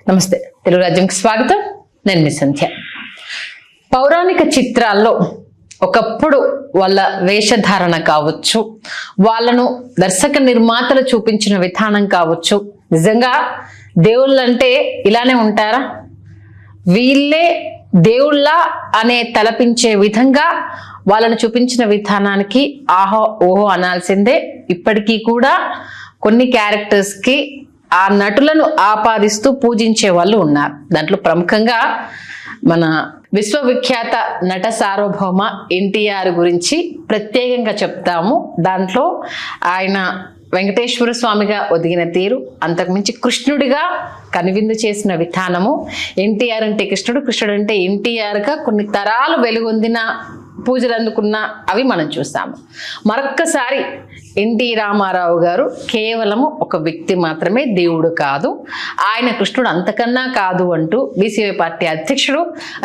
నమస్తే, తెలుగు రాజ్యంకి స్వాగతం. నేను మీ సంధ్య. పౌరాణిక చిత్రాల్లో ఒకప్పుడు వాళ్ళ వేషధారణ కావచ్చు, వాళ్ళను దర్శక నిర్మాతలు చూపించిన విధానం కావచ్చు, నిజంగా దేవుళ్ళంటే ఇలానే ఉంటారా, వీళ్ళే దేవుళ్ళ అనే తలపించే విధంగా వాళ్ళను చూపించిన విధానానికి ఆహో ఓహో అనాల్సిందే. ఇప్పటికీ కూడా కొన్ని క్యారెక్టర్స్కి ఆ నటులను ఆపాదిస్తూ పూజించే వాళ్ళు ఉన్నారు. దాంట్లో ప్రముఖంగా మన విశ్వవిఖ్యాత నట సార్వభౌమ ఎన్టీఆర్ గురించి ప్రత్యేకంగా చెప్తాము. దాంట్లో ఆయన వెంకటేశ్వర స్వామిగా ఒదిగిన తీరు, అంతకుమించి కృష్ణుడిగా కనువిందు చేసిన విధానము, ఎన్టీఆర్ అంటే కృష్ణుడు, కృష్ణుడు అంటే ఎన్టీఆర్గా కొన్ని తరాలు వెలుగొందిన పూజలు అందుకున్న అవి మనం చూస్తాము. మరొక్కసారి ఎన్టీ రామారావు గారు కేవలము ఒక వ్యక్తి మాత్రమే, దేవుడు కాదు, ఆయన కృష్ణుడు అంతకన్నా కాదు అంటూ బీసీవై పార్టీ అధ్యక్షుడు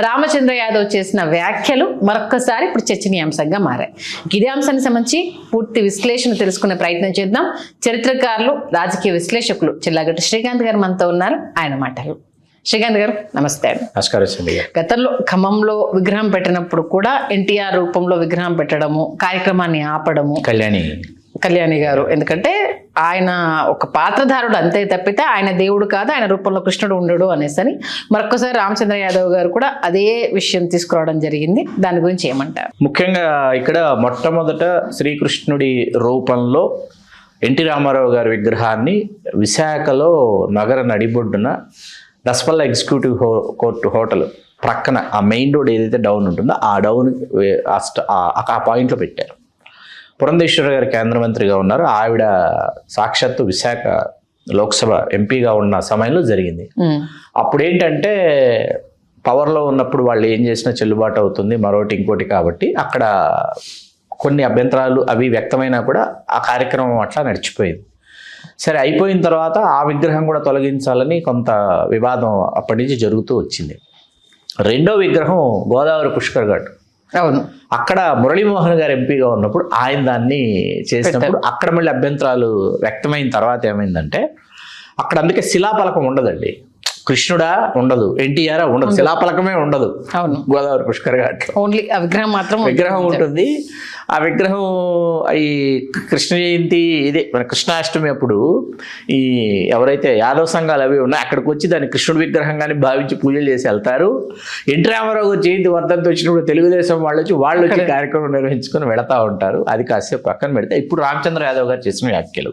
రామచంద్ర యాదవ్ చేసిన వ్యాఖ్యలు మరొక్కసారి ఇప్పుడు చర్చనీయాంశంగా మారాయి. ఇదే అంశానికి సంబంధించి పూర్తి విశ్లేషణ తెలుసుకునే ప్రయత్నం చేద్దాం. చరిత్రకారులు, రాజకీయ విశ్లేషకులు చిల్లాగట్టి శ్రీకాంత్ గారు మనతో ఉన్నారు. ఆయన మాటలు. శ్రీకాంత్ గారు నమస్తే. నమస్కారం. గతంలో ఖమ్మంలో విగ్రహం పెట్టినప్పుడు కూడా ఎన్టీఆర్ రూపంలో విగ్రహం పెట్టడము, కార్యక్రమాన్ని ఆపడము కళ్యాణి గారు, ఎందుకంటే ఆయన ఒక పాత్రధారుడు అంతే తప్పితే ఆయన దేవుడు కాదు, ఆయన రూపంలో కృష్ణుడు ఉండడు అనేసని మరొకసారి రామచంద్ర యాదవ్ గారు కూడా అదే విషయం తీసుకురావడం జరిగింది. దాని గురించి ఏమంటారు? ముఖ్యంగా ఇక్కడ మొట్టమొదట శ్రీకృష్ణుడి రూపంలో ఎన్టీ రామారావు గారి విగ్రహాన్ని విశాఖలో నగర నడిబొడ్డున దసపల్ల ఎగ్జిక్యూటివ్ కోర్టు హోటల్ ప్రక్కన ఆ మెయిన్ రోడ్ ఏదైతే డౌన్ ఉంటుందో ఆ డౌన్ ఆ పాయింట్లో పెట్టారు. పురంధేశ్వర గారు కేంద్ర మంత్రిగా ఉన్నారు, ఆవిడ సాక్షాత్తు విశాఖ లోక్సభ ఎంపీగా ఉన్న సమయంలో జరిగింది. అప్పుడు ఏంటంటే పవర్లో ఉన్నప్పుడు వాళ్ళు ఏం చేసినా చెల్లుబాటు అవుతుంది, మరొకటి ఇంకోటి, కాబట్టి అక్కడ కొన్ని అభ్యంతరాలు అవి వ్యక్తమైనా కూడా ఆ కార్యక్రమం అట్లా నడిచిపోయింది. సరే, అయిపోయిన తర్వాత ఆ విగ్రహం కూడా తొలగించాలని కొంత వివాదం అప్పటి నుంచి జరుగుతూ వచ్చింది. రెండో విగ్రహం గోదావరి పుష్కర్ ఘాట్, అవును, అక్కడ మురళీమోహన్ గారు ఎంపీగా ఉన్నప్పుడు ఆయన దాన్ని చేసినప్పుడు అక్కడ మళ్ళీ అభ్యంతరాలు వ్యక్తమైన తర్వాత ఏమైందంటే అక్కడ అందుకే శిలాఫలకం ఉండదండి. కృష్ణుడా ఉండదు, ఎన్టీఆర్ ఉండదు, శిలాఫలకమే ఉండదు. అవును, గోదావరి పుష్కర్ ఘాట్ ఓన్లీ ఆ విగ్రహం మాత్రం విగ్రహం ఉంటుంది. ఆ విగ్రహం ఈ కృష్ణ జయంతి ఇదే మన కృష్ణాష్టమి అప్పుడు ఈ ఎవరైతే యాదవ సంఘాలు అవి ఉన్నాయో అక్కడికి వచ్చి దాన్ని కృష్ణుడి విగ్రహంగానే భావించి పూజలు చేసి వెళ్తారు. ఎన్టీ రామారావు జయంతి వర్ధంతి వచ్చినప్పుడు తెలుగుదేశం వాళ్ళు వచ్చి కార్యక్రమం నిర్వహించుకొని వెళతా ఉంటారు. అది కాసేపు పక్కన పెడితే ఇప్పుడు రామచంద్ర యాదవ్ గారు చేసిన వ్యాఖ్యలు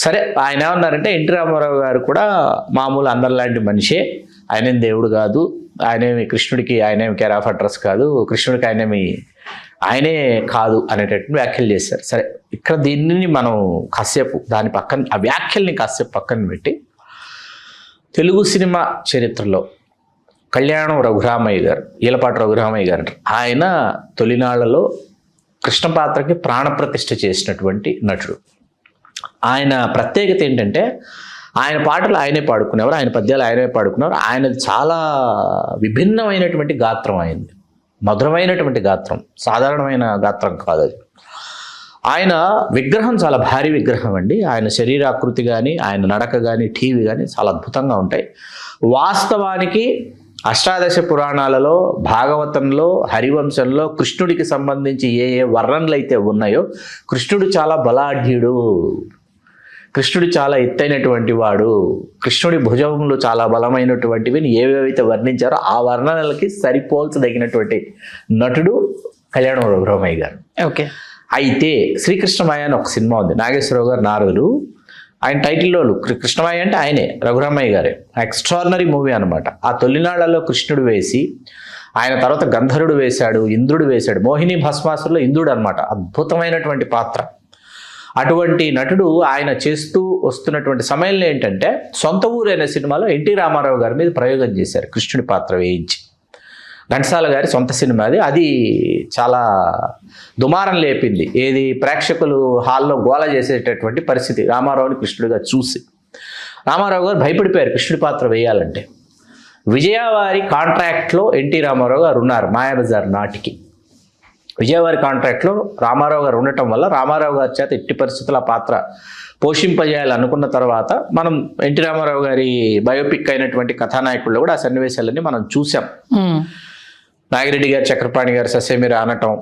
సరే, ఆయన ఏమన్నారంటే ఎన్టీ రామారావు గారు కూడా మామూలు అందరిలాంటి మనిషే, ఆయనేం దేవుడు కాదు, ఆయనేమి కృష్ణుడికి ఆయనేమి కేర్ ఆఫ్ అడ్రస్ కాదు, కృష్ణుడికి ఆయనే కాదు అనేటట్టు వ్యాఖ్యలు చేశారు. సరే, ఇక్కడ దీనిని మనం కాసేపు దాని పక్కన ఆ వ్యాఖ్యల్ని కాసేపు పక్కన పెట్టి తెలుగు సినిమా చరిత్రలో కళ్యాణం రఘురామయ్య గారు, ఈలపాటి రఘురామయ్య గారు అంటారు, ఆయన తొలినాళ్లలో కృష్ణ పాత్రకి ప్రాణప్రతిష్ఠ చేసినటువంటి నటుడు. ఆయన ప్రత్యేకత ఏంటంటే ఆయన పాటలు ఆయనే పాడుకునేవారు, ఆయన పద్యాలు ఆయనే పాడుకునేవారు. ఆయనది చాలా విభిన్నమైనటువంటి గాత్రం, అయింది మధురమైనటువంటి గాత్రం, సాధారణమైన గాత్రం కాదు అది. ఆయన విగ్రహం చాలా భారీ విగ్రహం అండి. ఆయన శరీరాకృతి కానీ ఆయన నడక కానీ టీవీ కానీ చాలా అద్భుతంగా ఉంటాయి. వాస్తవానికి అష్టాదశ పురాణాలలో, భాగవతంలో, హరివంశంలో కృష్ణుడికి సంబంధించి ఏ వర్ణనలు అయితే ఉన్నాయో కృష్ణుడు చాలా బలాఢ్యుడు, కృష్ణుడు చాలా ఎత్తైనటువంటి వాడు, కృష్ణుడి భుజములు చాలా బలమైనటువంటివి ఏవేవైతే వర్ణించారో ఆ వర్ణనలకి సరిపోల్చదగినటువంటి నటుడు కళ్యాణం రఘురామయ్య గారు. ఓకే. అయితే శ్రీకృష్ణమాయ అని ఒక సినిమా ఉంది, నాగేశ్వరరావు గారు నారదులు, ఆయన టైటిల్లో కృష్ణమాయ అంటే ఆయనే, రఘురామయ్య గారే. ఎక్స్ట్రాడినరీ మూవీ అనమాట. ఆ తొలినాళ్లలో కృష్ణుడు వేసి ఆయన తర్వాత గంధర్వుడు వేశాడు, ఇంద్రుడు వేశాడు, మోహిని భస్మాసురులో ఇంద్రుడు అనమాట, అద్భుతమైనటువంటి పాత్ర. అటువంటి నటుడు ఆయన చేస్తూ వస్తున్నటువంటి సమయంలో ఏంటంటే సొంత ఊరు అనే సినిమాలో ఎన్టీ రామారావు గారి మీద ప్రయోగం చేశారు, కృష్ణుడి పాత్ర వేయించి. ఘంటసాల గారి సొంత సినిమా అది చాలా దుమారం లేపింది. ఏది ప్రేక్షకులు హాల్లో గోల చేసేటటువంటి పరిస్థితి రామారావుని కృష్ణుడిగా చూసి. రామారావు గారు భయపడిపోయారు కృష్ణుడి పాత్ర వేయాలంటే. విజయవారి కాంట్రాక్ట్లో ఎన్టీ రామారావు గారు ఉన్నారు మాయాబజార్ నాటికి. విజయవారి కాంట్రాక్ట్లో రామారావు గారు ఉండటం వల్ల రామారావు గారి చేత ఎట్టి పరిస్థితుల పాత్ర పోషింపజేయాలి అనుకున్న తర్వాత మనం ఎన్టీ రామారావు గారి బయోపిక్ అయినటువంటి కథానాయకుల్లో కూడా ఆ సన్నివేశాలన్నీ మనం చూసాం. నాగిరెడ్డి గారు చక్రపాణి గారు ససేమిరా అనటం,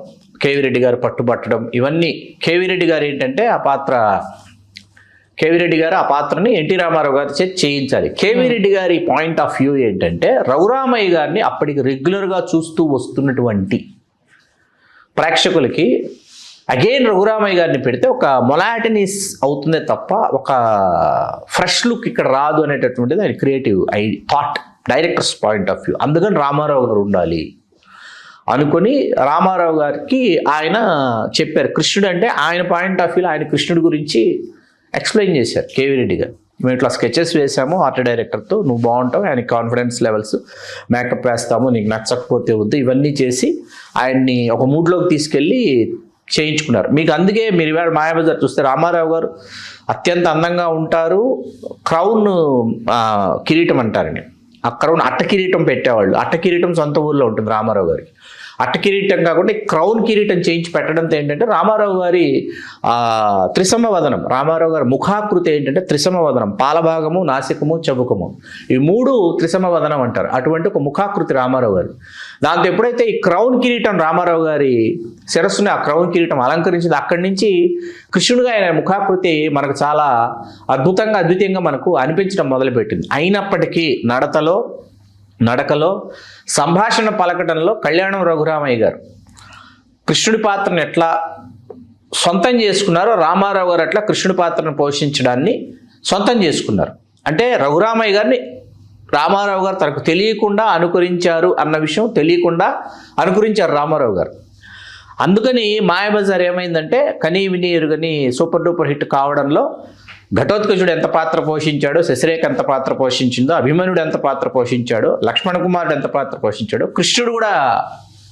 కేవీ రెడ్డి గారు పట్టుబట్టడం, ఇవన్నీ కేవీ రెడ్డి గారు ఏంటంటే కేవీ రెడ్డి గారు ఆ పాత్రని ఎన్టీ రామారావు గారి చేతి చేయించాలి. కేవీ రెడ్డి గారి పాయింట్ ఆఫ్ వ్యూ ఏంటంటే రఘురామయ్య గారిని అప్పటికి రెగ్యులర్గా చూస్తూ వస్తున్నటువంటి ప్రేక్షకులకి అగైన్ రఘురామయ్య గారిని పెడితే ఒక మొలాటనీస్ అవుతుందే తప్ప ఒక ఫ్రెష్ లుక్ ఇక్కడ రాదు అనేటటువంటిది ఆయన creative thought, directors point of view. అందుకని రామారావు గారు ఉండాలి అనుకొని రామారావు గారికి ఆయన చెప్పారు. కృష్ణుడు అంటే ఆయన పాయింట్ ఆఫ్ వ్యూలో ఆయన కృష్ణుడి గురించి ఎక్స్ప్లెయిన్ చేశారు కేవీ రెడ్డి గారు. మేము ఇట్లా స్కెచెస్ వేసాము ఆర్ట్ డైరెక్టర్తో, నువ్వు బాగుంటావు, ఆయనకి కాన్ఫిడెన్స్ లెవెల్స్ మేకప్ వేస్తాము, నీకు నచ్చకపోతే వద్దు, ఇవన్నీ చేసి ఆయన్ని ఒక మూడ్లోకి తీసుకెళ్ళి చేయించుకున్నారు. మీకు అందుకే మీరు ఇవాళ మాయాబజార్ చూస్తే రామారావు గారు అత్యంత అందంగా ఉంటారు. క్రౌన్ కిరీటం అంటారండి, ఆ క్రౌన్ అట్ట కిరీటం పెట్టేవాళ్ళు. అట్ట కిరీటం సొంత ఊర్లో ఉంటుంది రామారావు గారికి. అట్ట కిరీటం కాకుండా క్రౌన్ కిరీటం చేయించి పెట్టడంతో ఏంటంటే రామారావు గారి త్రిసమ వదనం, రామారావు గారి ముఖాకృతి ఏంటంటే త్రిసమ వదనం, పాలభాగము, నాసికము, చబుకము, ఈ మూడు త్రిసమ వదనం అంటారు. అటువంటి ఒక ముఖాకృతి రామారావు గారు. దాంతో ఎప్పుడైతే ఈ క్రౌన్ కిరీటం రామారావు గారి శిరస్సుని ఆ క్రౌన్ కిరీటం అలంకరించింది, అక్కడి నుంచి కృష్ణుడిగా ఆయన ముఖాకృతి మనకు చాలా అద్భుతంగా మనకు అనిపించడం మొదలుపెట్టింది. అయినప్పటికీ నడకలో సంభాషణ పలకటంలో కళ్యాణం రఘురామయ్య గారు కృష్ణుడి పాత్రను ఎట్లా సొంతం చేసుకున్నారో రామారావు గారు అట్లా కృష్ణుడి పాత్రను పోషించడాన్ని సొంతం చేసుకున్నారు. అంటే రఘురామయ్య గారిని రామారావు గారు తనకు తెలియకుండా అనుకరించారు అన్న విషయం తెలియకుండా అనుకరించారు రామారావు గారు. అందుకని మాయాబజార్ ఏమైందంటే కనీ విని ఎరుగని సూపర్ డూపర్ హిట్ కావడంలో ఘటోత్కచుడు ఎంత పాత్ర పోషించాడో, శశిరేఖ ఎంత పాత్ర పోషించిందో, అభిమన్యుడు ఎంత పాత్ర పోషించాడో, లక్ష్మణ కుమారుడు ఎంత పాత్ర పోషించాడో, కృష్ణుడు కూడా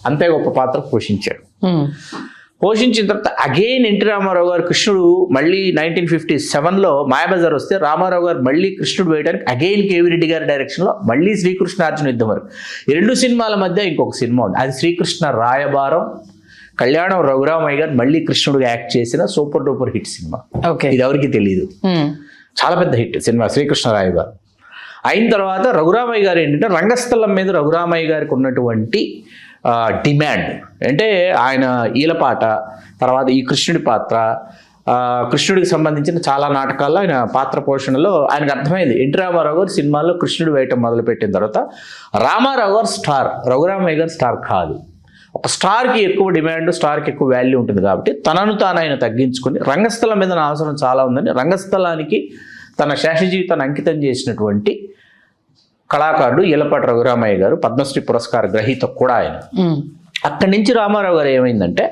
అంతే గొప్ప పాత్ర పోషించాడు. పోషించిన తర్వాత అగైన్ ఎన్టీ రామారావు గారు కృష్ణుడు మళ్ళీ 1957లో మాయాబజార్ వస్తే రామారావు గారు మళ్ళీ కృష్ణుడు వేయడానికి అగైన్ కేవీ రెడ్డి గారి డైరెక్షన్లో మళ్ళీ శ్రీకృష్ణార్జున యుద్ధం వరకు ఈ రెండు సినిమాల మధ్య ఇంకొక సినిమా ఉంది, అది శ్రీకృష్ణ రాయబారం. కళ్యాణం రఘురామయ్య గారు మళ్ళీ కృష్ణుడిగా యాక్ట్ చేసిన సూపర్ డూపర్ హిట్ సినిమా. ఇది ఎవరికి తెలియదు, చాలా పెద్ద హిట్ సినిమా శ్రీకృష్ణ రాయబారం. అయిన తర్వాత రఘురామయ్య గారు ఏంటంటే రంగస్థలం మీద రఘురామయ్య గారికి ఉన్నటువంటి డిమాండ్ అంటే ఆయన ఈలపాట, తర్వాత ఈ కృష్ణుడి పాత్ర, కృష్ణుడికి సంబంధించిన చాలా నాటకాల్లో ఆయన పాత్ర పోషణలో ఆయనకు అర్థమైంది. ఎన్టీ రామారావు గారు సినిమాల్లో కృష్ణుడు వేయటం మొదలుపెట్టిన తర్వాత రామారావు గారు స్టార్, రఘురామయ్య గారు స్టార్ కాదు. ఒక స్టార్కి ఎక్కువ డిమాండ్, స్టార్కి ఎక్కువ వాల్యూ ఉంటుంది కాబట్టి తనను తాను ఆయన తగ్గించుకొని రంగస్థలం మీద నా అవసరం చాలా ఉందని రంగస్థలానికి తన శేష జీవితాన్ని అంకితం చేసినటువంటి కళాకారుడు ఈలపాటి రఘురామయ్య గారు, పద్మశ్రీ పురస్కార గ్రహీత కూడా ఆయన. అక్కడి నుంచి రామారావు గారు ఏమైందంటే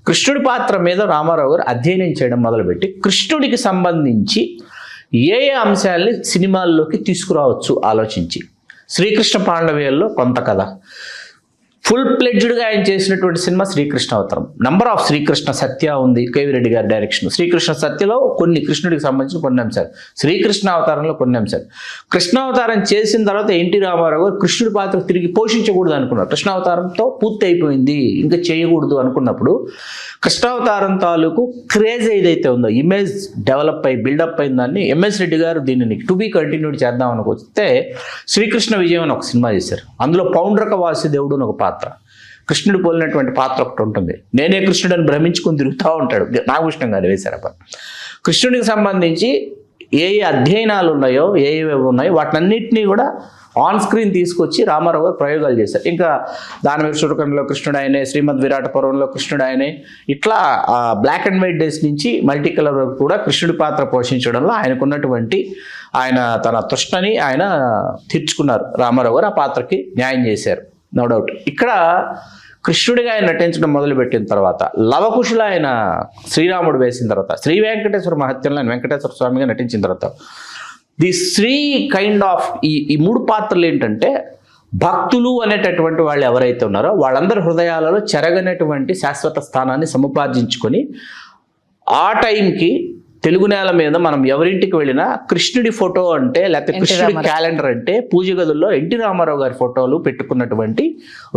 కృష్ణుడి పాత్ర మీద రామారావు గారు అధ్యయనం చేయడం మొదలుపెట్టి కృష్ణుడికి సంబంధించి ఏ అంశాలని సినిమాల్లోకి తీసుకురావచ్చు ఆలోచించి శ్రీకృష్ణ పాండవేయుల్లో కొంత కథ, ఫుల్ ప్లెడ్జ్డ్గా ఆయన చేసినటువంటి సినిమా శ్రీకృష్ణ అవతారం. నంబర్ ఆఫ్ శ్రీకృష్ణ సత్య ఉంది కేవీ రెడ్డి గారి డైరెక్షన్. శ్రీకృష్ణ సత్యలో కొన్ని కృష్ణుడికి సంబంధించిన కొన్ని అంశాలు, శ్రీకృష్ణ అవతారంలో కొన్ని అంశాలు. కృష్ణ అవతారం చేసిన తర్వాత ఎన్టీ రామారావు గారు కృష్ణుడి పాత్ర తిరిగి పోషించకూడదు అనుకున్నారు. కృష్ణ అవతారంతో పూర్తి అయిపోయింది, ఇంకా చేయకూడదు అనుకున్నప్పుడు కృష్ణావతారం తాలూకు క్రేజ్ ఏదైతే ఉందో, ఇమేజ్ డెవలప్ అయ్యి బిల్డప్ అయిన దాన్ని ఎంఎస్ రెడ్డి గారు దీనిని టు బీ కంటిన్యూడ్ చేద్దాం అనుకొస్తే శ్రీకృష్ణ విజయం అని ఒక సినిమా చేశారు. అందులో పౌండ్రక వాసుదేవుడు అని ఒక పాత్ర, కృష్ణుడు పోలినటువంటి పాత్ర ఒకటి ఉంటుంది. నేనే కృష్ణుడు అని భ్రమించుకుని తిరుగుతూ ఉంటాడు, నాగభూషణం గారు వేశారు. కృష్ణుడికి సంబంధించి ఏ అధ్యయనాలు ఉన్నాయో, ఉన్నాయో వాటినన్నింటినీ కూడా ఆన్ స్క్రీన్ తీసుకొచ్చి రామారావు గారు ప్రయోగాలు చేశారు. ఇంకా దానవీర శూరకర్ణలో కృష్ణుడు ఆయనే, శ్రీమద్ విరాట పర్వంలో కృష్ణుడు ఆయనే, ఇట్లా బ్లాక్ అండ్ వైట్ డేస్ నుంచి మల్టీ కలర్ వరకు కూడా కృష్ణుడి పాత్ర పోషించడంలో ఆయనకున్నటువంటి ఆయన తన తృష్ణని ఆయన తీర్చుకున్నారు. రామారావు గారు ఆ పాత్రకి న్యాయం చేశారు, నో డౌట్. ఇక్కడ కృష్ణుడిగా ఆయన నటించడం మొదలుపెట్టిన తర్వాత లవకుశులు ఆయన శ్రీరాముడు వేసిన తర్వాత, శ్రీ వెంకటేశ్వర మహత్యంలో ఆయన వెంకటేశ్వర స్వామిగా నటించిన తర్వాత ది శ్రీ కైండ్ ఆఫ్ ఈ మూడు పాత్రలు ఏంటంటే భక్తులు అనేటటువంటి వాళ్ళు ఎవరైతే ఉన్నారో వాళ్ళందరి హృదయాలలో చెరగనటువంటి శాశ్వత స్థానాన్ని సముపార్జించుకొని ఆ టైంకి తెలుగు నేల మీద మనం ఎవరింటికి వెళ్ళినా కృష్ణుడి ఫోటో అంటే, లేకపోతే కృష్ణుడి క్యాలెండర్ అంటే పూజ గదుల్లో ఎన్టీ రామారావు గారి ఫోటోలు పెట్టుకున్నటువంటి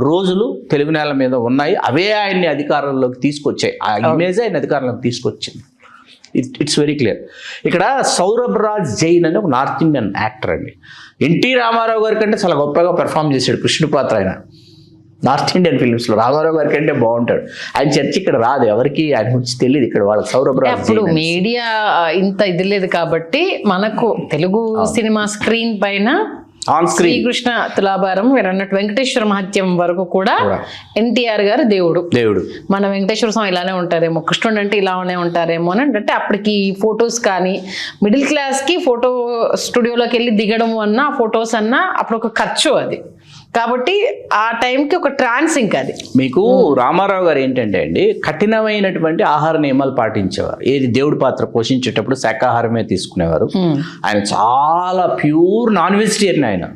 రోజులు తెలుగు నేల మీద ఉన్నాయి. అవే ఆయన్ని అధికారంలోకి తీసుకొచ్చాయి, ఆ ఇమేజ్ ఆయన అధికారంలోకి తీసుకొచ్చింది. It's very clear. ఇక్కడ సౌరభ్ రాజ్ జైన్ అని ఒక నార్త్ ఇండియన్ యాక్టర్ అండి. ఎన్టీ రామారావు గారి కంటే చాలా గొప్పగా పెర్ఫామ్ చేశాడు కృష్ణుడి పాత్ర. ఆయన నార్త్ ఇండియన్ ఫిల్మ్స్లో రామారావు గారి కంటే బాగుంటాడు. ఆయన చర్చ ఇక్కడ రాదు, ఎవరికి ఆయన గురించి తెలియదు. ఇక్కడ వాళ్ళకి సౌరభ్ రాజ్ అప్పుడు మీడియా ఇంత ఇది లేదు కాబట్టి మనకు తెలుగు సినిమా స్క్రీన్ పైన శ్రీకృష్ణ తులాభారం మీరు అన్నట్టు వెంకటేశ్వర మహత్యం వరకు కూడా ఎన్టీఆర్ గారు దేవుడు. మన వెంకటేశ్వర స్వామి ఇలానే ఉంటారేమో, కృష్ణుడు అంటే ఇలానే ఉంటారేమో అని అంటే అప్పటికి ఫొటోస్ కానీ మిడిల్ క్లాస్ కి ఫోటో స్టూడియోలోకి వెళ్ళి దిగడం అన్నా ఫొటోస్ అన్నా అప్పుడు ఒక ఖర్చు అది. కాబట్టి ఆ టైంకి ఒక ట్రాన్స్ ఇంకా అది. మీకు రామారావు గారు ఏంటంటే అండి కఠినమైనటువంటి ఆహార నియమాలు పాటించేవారు. ఏది దేవుడి పాత్ర పోషించేటప్పుడు శాకాహారమే తీసుకునేవారు. ఆయన చాలా ప్యూర్ నాన్ వెజిటేరియన్. ఆయన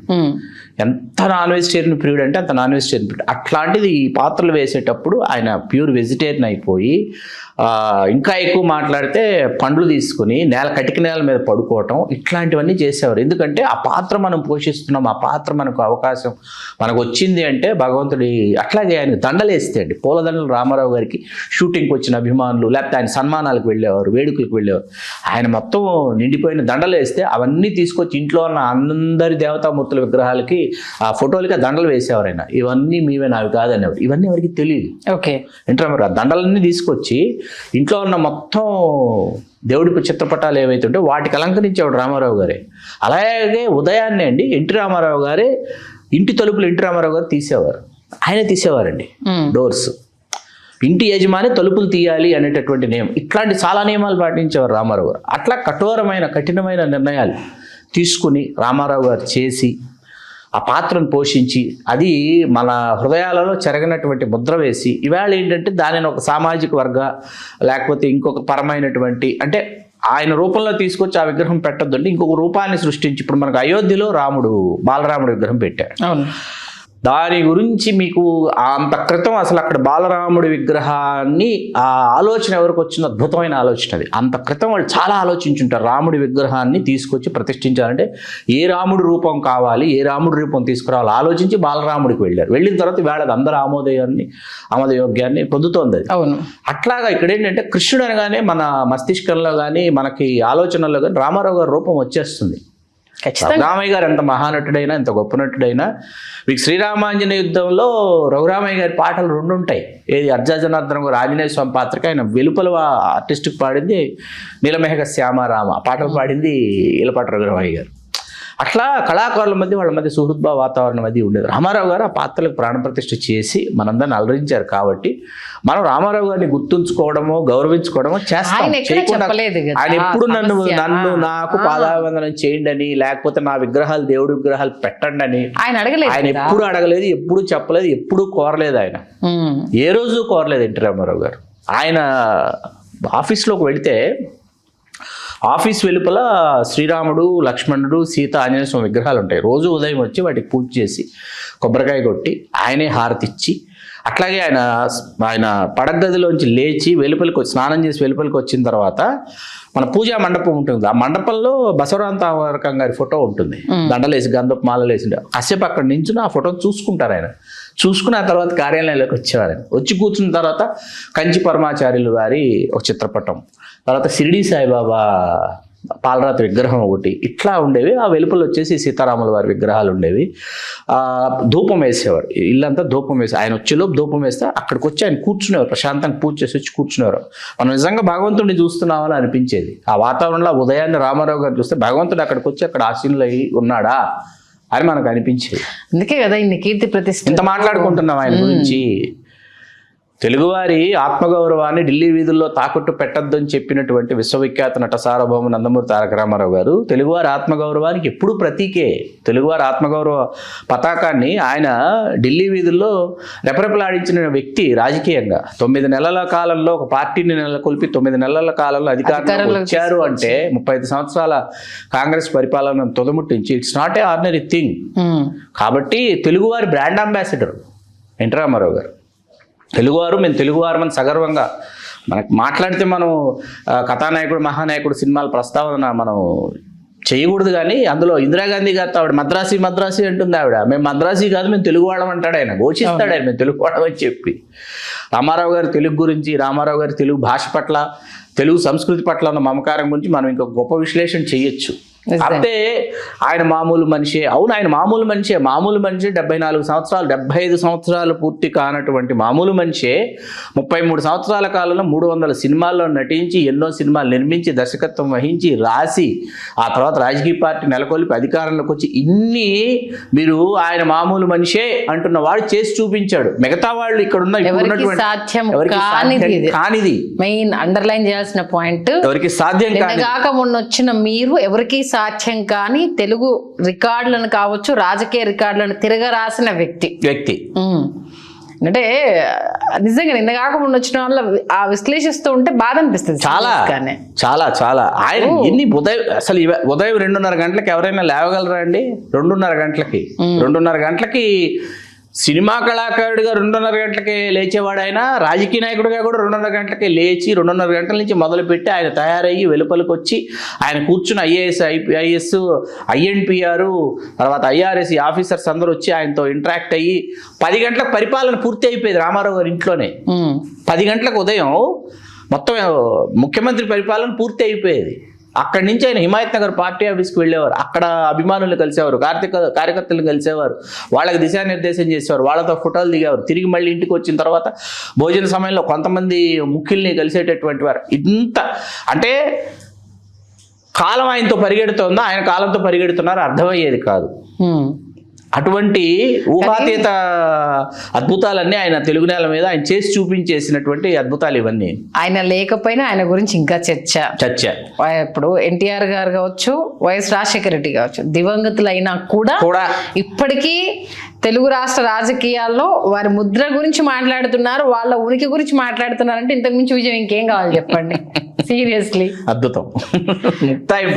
ఎంత నాన్ వెజిటేరియన్ ప్రియుడ్ అంటే అంత నాన్ వెజిటేరియన్ ప్రియుడ్. అట్లాంటిది ఈ పాత్రలు వేసేటప్పుడు ఆయన ప్యూర్ వెజిటేరియన్ అయిపోయి ఇంకా ఎక్కువ మాట్లాడితే పండ్లు తీసుకుని కటిక నేల మీద పడుకోవటం ఇట్లాంటివన్నీ చేసేవారు. ఎందుకంటే ఆ పాత్ర మనం పోషిస్తున్నాం, ఆ పాత్ర మనకు అవకాశం మనకు వచ్చింది అంటే భగవంతుడి. అట్లాగే ఆయన దండలు వేస్తే అండి పూలదండలు రామారావు గారికి షూటింగ్కి వచ్చిన అభిమానులు లేకపోతే ఆయన సన్మానాలకు వెళ్ళేవారు, వేడుకలకు వెళ్ళేవారు. ఆయన మొత్తం నిండిపోయిన దండలు వేస్తే అవన్నీ తీసుకొచ్చి ఇంట్లో ఉన్న అందరి దేవతామూర్తుల విగ్రహాలకి ఆ ఫోటోలకి దండలు వేసేవారు. ఆయన ఇవన్నీ మీవే నావి కాదనేవారు. ఇవన్నీ ఎవరికి తెలియదు. ఓకే ఏంటంటే ఆ దండలన్నీ తీసుకొచ్చి ఇంట్లో ఉన్న మొత్తం దేవుడి చిత్రపటాలు ఏవైతే ఉంటే వాటికి అలంకరించేవాడు రామారావు గారే. అలాగే ఉదయాన్నే అండి ఎన్టీ రామారావు గారే ఇంటి తలుపులు ఎన్టీ రామారావు గారు తీసేవారు. ఆయనే తీసేవారండి డోర్స్. ఇంటి యజమాని తలుపులు తీయాలి అనేటటువంటి నియమం. ఇట్లాంటి చాలా నియమాలు పాటించేవారు రామారావు గారు. అట్లా కఠినమైన నిర్ణయాలు తీసుకుని రామారావు గారు చేసి ఆ పాత్రను పోషించి అది మన హృదయాలలో చెరగనటువంటి ముద్ర వేసి ఇవాళ ఏంటంటే దానిని ఒక సామాజిక వర్గ లేకపోతే ఇంకొక పరమైనటువంటి అంటే ఆయన రూపంలో తీసుకొచ్చి ఆ విగ్రహం పెట్టొద్దండి, ఇంకొక రూపాన్ని సృష్టించి ఇప్పుడు మనకు అయోధ్యలో బాలరాముడు విగ్రహం పెట్టారు. అవును. దాని గురించి మీకు అంత క్రితం అసలు అక్కడ బాలరాముడి విగ్రహాన్ని ఆ ఆలోచన ఎవరికి వచ్చిన అద్భుతమైన ఆలోచన అది. అంత క్రితం వాళ్ళు చాలా ఆలోచించుంటారు. రాముడి విగ్రహాన్ని తీసుకొచ్చి ప్రతిష్ఠించాలంటే ఏ రాముడి రూపం కావాలి, ఏ రాముడి రూపం తీసుకురావాలి ఆలోచించి బాలరాముడికి వెళ్ళారు. వెళ్ళిన తర్వాత వేళ అందరూ ఆమోదయోగ్యాన్ని పొందుతోంది అది. అవును. అట్లాగా ఇక్కడ ఏంటంటే కృష్ణుడు అనగానే మన మస్తిష్కంలో కానీ మనకి ఆలోచనల్లో కానీ రామారావు గారి రూపం వచ్చేస్తుంది. రఘురామయ్య గారు ఎంత మహానటుడైనా ఎంత గొప్ప నటుడైనా మీకు శ్రీరామాంజనేయ యుద్ధంలో రఘురామయ్య గారి పాటలు 2 ఉంటాయి. ఏది అర్జాజనార్దనం గారు ఆంజనేయ స్వామి పాత్రకి ఆయన వెలుపల ఆర్టిస్ట్కి పాడింది నీలమేఘ శ్యామారామ, పాటలు పాడింది ఈలపాటి రఘురామయ్య గారు. అట్లా కళాకారుల మధ్య వాళ్ళ మధ్య సుహృద్భావ వాతావరణం అది ఉండేది. రామారావు గారు ఆ పాత్రలకు ప్రాణప్రతిష్ఠ చేసి మనందరిని అలరించారు. కాబట్టి మనం రామారావు గారిని గుర్తుంచుకోవడమో గౌరవించుకోవడమో చేస్తాం. ఆయన ఎప్పుడు నన్ను నాకు పాదాభివందనం చేయండి అని లేకపోతే నా విగ్రహాలు దేవుడి విగ్రహాలు పెట్టండి అని ఆయన ఎప్పుడు అడగలేదు, ఎప్పుడు చెప్పలేదు, ఎప్పుడు కోరలేదు. ఆయన ఏ రోజు కోరలేదు ఎన్టీ రామారావు గారు. ఆయన ఆఫీస్లోకి వెళితే ఆఫీస్ వెలుపల శ్రీరాముడు, లక్ష్మణుడు, సీత, ఆంజనేయ స్వామి విగ్రహాలు ఉంటాయి. రోజు ఉదయం వచ్చి వాటికి పూజ చేసి కొబ్బరికాయ కొట్టి ఆయనే హారతి ఇచ్చి అట్లాగే ఆయన పడగదిలోంచి లేచి వెలుపలికి వచ్చి స్నానం చేసి వెలుపలికి వచ్చిన తర్వాత మన పూజా మండపం ఉంటుంది. ఆ మండపంలో బసవరాంతావరకం గారి ఫోటో ఉంటుంది. దండలేసి గంధపు మాలలు వేసి కాసేపు అక్కడ నుంచి ఆ ఫోటోని చూసుకుంటారు. ఆయన చూసుకుని ఆ తర్వాత కార్యాలయంలోకి వచ్చేవారు. వచ్చి కూర్చున్న తర్వాత కంచి పరమాచార్యులు వారి ఒక చిత్రపటం, తర్వాత షిరిడి సాయిబాబా పాలరాతి విగ్రహం ఒకటి ఇట్లా ఉండేవి. ఆ వెలుపల వచ్చేసి సీతారాముల వారి విగ్రహాలు ఉండేవి. ధూపం వేసేవారు, ఇల్లంతా ధూపం వేసి ఆయన వచ్చేలోపు ధూపం వేస్తే అక్కడికి వచ్చి ఆయన కూర్చునేవారు. ప్రశాంతంగా పూజ చేసి వచ్చి కూర్చునేవారు. మనం నిజంగా భగవంతుడిని చూస్తున్నామని అనిపించేది. ఆ వాతావరణంలో ఉదయాన్నే రామారావు గారు చూస్తే భగవంతుడు అక్కడికి వచ్చి అక్కడ ఆశీనులు అయి ఉన్నాడా అని మనకు అనిపించేది. అందుకే కదా ఇన్ని కీర్తి ప్రతిష్ఠ ఇంత మాట్లాడుకుంటున్నాం ఆయన గురించి. తెలుగువారి ఆత్మగౌరవాన్ని ఢిల్లీ వీధుల్లో తాకట్టు పెట్టద్దని చెప్పినటువంటి విశ్వవిఖ్యాత నట సార్వభౌమ నందమూరి తారక రామారావు గారు తెలుగువారి ఆత్మగౌరవానికి ఎప్పుడు ప్రతీకే. తెలుగువారి ఆత్మగౌరవ పతాకాన్ని ఆయన ఢిల్లీ వీధుల్లో రెపరెపలాడించిన వ్యక్తి. రాజకీయంగా 9 నెలల కాలంలో ఒక పార్టీని నెలకొల్పి 9 నెలల కాలంలో అధికారంలో వచ్చారు అంటే 35 సంవత్సరాల కాంగ్రెస్ పరిపాలన తొదముట్టించి it's not a ordinary thing. కాబట్టి తెలుగువారి బ్రాండ్ అంబాసిడర్ ఎన్టీ రామారావు గారు. తెలుగువారు, మేము తెలుగువారమని సగర్వంగా మనకు మాట్లాడితే మనం కథానాయకుడు మహానాయకుడు సినిమాల ప్రస్తావన మనం చేయకూడదు. కానీ అందులో ఇందిరాగాంధీ గారితో ఆవిడ మద్రాసి అంటుంది. ఆవిడ మేము మద్రాసి కాదు మేము తెలుగు వాళ్ళం అంటాడు. ఆయన ఘోషిస్తాడు ఆయన మేము తెలుగు వాళ్ళం అని చెప్పి. రామారావు గారి తెలుగు గురించి, రామారావు గారి తెలుగు భాష పట్ల తెలుగు సంస్కృతి పట్ల ఉన్న మమకారం గురించి మనం ఇంకా గొప్ప విశ్లేషణ చేయొచ్చు. అంటే ఆయన మామూలు మనిషే. అవును, ఆయన మామూలు మనిషే. 74 సంవత్సరాలు 75 సంవత్సరాలు పూర్తి కానటువంటి మామూలు మనిషే 33 సంవత్సరాల కాలంలో 300 సినిమాల్లో నటించి, ఎన్నో సినిమాలు నిర్మించి, దర్శకత్వం వహించి, రాసి, ఆ తర్వాత రాజకీయ పార్టీ నెలకొల్పి అధికారంలోకి వచ్చి ఇన్ని మీరు ఆయన మామూలు మనిషే అంటున్న వాడు చేసి చూపించాడు. మిగతా వాళ్ళు ఇక్కడ ఉన్న కానిది మెయిన్ అండర్లైన్ చేయాల్సిన పాయింట్, ఎవరికి సాధ్యం కాక మొన్న వచ్చిన మీరు ఎవరికి సాధ్యం కానీ తెలుగు రికార్డులను కావచ్చు, రాజకీయ రికార్డులను తిరగరాసిన వ్యక్తి. అంటే నిజంగా నిన్న కాకుండా వచ్చిన వాళ్ళ ఆ విశ్లేషిస్తూ ఉంటే బాధ అనిపిస్తుంది. చాలా చాలా చాలా ఆయన ఎన్ని అసలు ఉదయం 2:30 గంటలకు ఎవరైనా లేవగలరా అండి? 2:30 గంటలకి సినిమా కళాకారుడిగా 2:30 గంటలకే లేచేవాడు ఆయన. రాజకీయ నాయకుడిగా కూడా 2:30 గంటలకే లేచి 2:30 గంటల నుంచి మొదలుపెట్టి ఆయన తయారయ్యి వెలుపలికి వచ్చి ఆయన కూర్చుని ఐఏఎస్, ఐపీఎస్, ఐఎన్పిఆర్, తర్వాత ఐఆర్ఎస్ ఆఫీసర్స్ అందరూ వచ్చి ఆయనతో ఇంటరాక్ట్ అయ్యి 10 గంటలకు పరిపాలన పూర్తి అయిపోయేది రామారావు గారి ఇంట్లోనే. 10 గంటలకు ఉదయం మొత్తం ముఖ్యమంత్రి పరిపాలన పూర్తి అయిపోయేది. అక్కడి నుంచి ఆయన హిమాయత్ నగర్ పార్టీ ఆఫీస్కి వెళ్ళేవారు. అక్కడ అభిమానులను కలిసేవారు, కార్యకర్తలను కలిసేవారు, వాళ్ళకి దిశానిర్దేశం చేసేవారు, వాళ్ళతో ఫోటోలు దిగేవారు. తిరిగి మళ్ళీ ఇంటికి వచ్చిన తర్వాత భోజన సమయంలో కొంతమంది ముఖ్యుల్ని కలిసేటటువంటి వారు. ఇంత అంటే కాలం ఆయనతో పరిగెడుతోందా, ఆయన కాలంతో పరిగెడుతున్నారో అర్థమయ్యేది కాదు. అటువంటి ఊహాతీత అద్భుతాలన్నీ ఆయన తెలుగు నేల మీద ఆయన చేసి చూపించేసినటువంటి అద్భుతాలు ఇవన్నీ. ఆయన లేకపోయినా ఆయన గురించి ఇంకా చర్చ. ఇప్పుడు ఎన్టీఆర్ గారు కావచ్చు, వైఎస్ రాజశేఖర రెడ్డి కావచ్చు, దివంగతులైనా కూడా ఇప్పటికీ తెలుగు రాష్ట్ర రాజకీయాల్లో వారి ముద్ర గురించి మాట్లాడుతున్నారు, వాళ్ళ ఉనికి గురించి మాట్లాడుతున్నారంటే ఇంతకు మించి విజయం ఇంకేం కావాలి చెప్పండి. సీరియస్లీ అద్భుతం,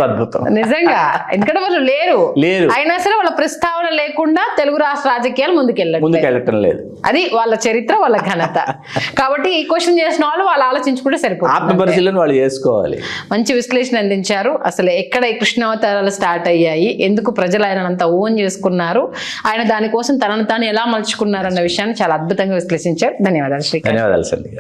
అద్భుతం నిజంగా. ఎందుకంటే వాళ్ళు లేరు, అయినా సరే వాళ్ళ ప్రస్తావన లేకుండా తెలుగు రాష్ట్ర రాజకీయాలు ముందుకెళ్ళటం లేదు. అది వాళ్ళ చరిత్ర, వాళ్ళ ఘనత. కాబట్టి ఈ క్వశ్చన్ చేసిన వాళ్ళు ఆలోచించుకుంటే సరిపోతుంది, ఆత్మపరిశీలన వాళ్ళు చేసుకోవాలి. మంచి విశ్లేషణ అందించారు. అసలు ఎక్కడ ఈ కృష్ణావతారాలు స్టార్ట్ అయ్యాయి, ఎందుకు ప్రజలు ఆయనంత ఓన్ చేసుకున్నారు, ఆయన దానికోసం తనను తాను ఎలా మలుచుకున్నారు అన్న విషయాన్ని చాలా అద్భుతంగా విశ్లేషించారు. ధన్యవాదాలు శ్రీకాంత్. ధన్యవాదాలు సంధ్య.